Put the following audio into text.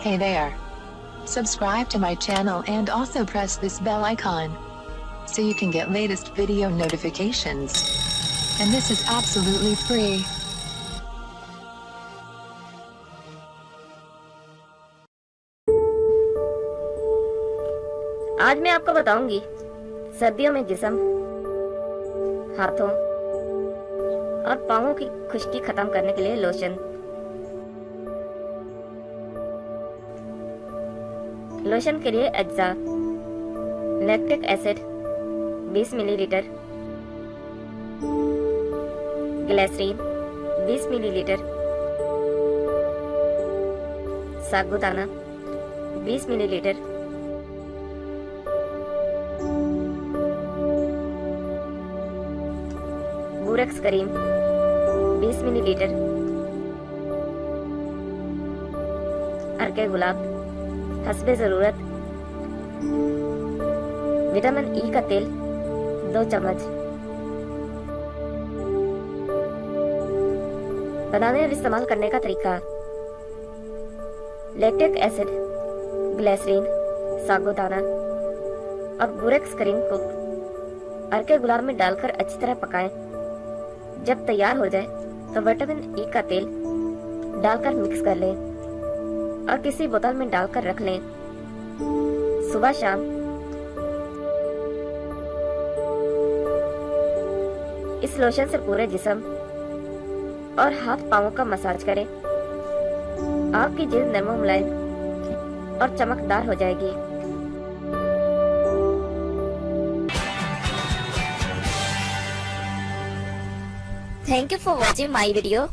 Hey there. Subscribe to my channel and also press this bell icon so you can get latest video notifications. And this is absolutely free. आज मैं आपको बताऊंगी सर्दियों में जिसम, हाथों और पांवों की खुश्की खत्म करने के लिए लोशन। लोशन के लिए अज्जा: lactic acid 20 millilitre, glycerine 20 millilitre, साबुदाना 20 मिलीलीटर, बोरेक्स क्रीम 20 मिलीलीटर, अर्के गुलाब हस्बे ज़रूरत, विटामिन ई का तेल 2 चम्मच। बनाने और इस्तेमाल करने का तरीका: लैक्टिक एसिड, ग्लिसरीन, साबुदाना और बोरेक्स क्रीम को अर्के गुलाब में डालकर अच्छी तरह पकाएं। जब तैयार हो जाए तो विटामिन ई का तेल डालकर मिक्स कर लें और किसी बोतल में डालकर रख लें। सुबह शाम इस लोशन से पूरे जिस्म और हाथ पांवों का मसाज करें। आपकी जिल्द नरम मुलायम और चमकदार हो जाएगी। Thank you for watching my video.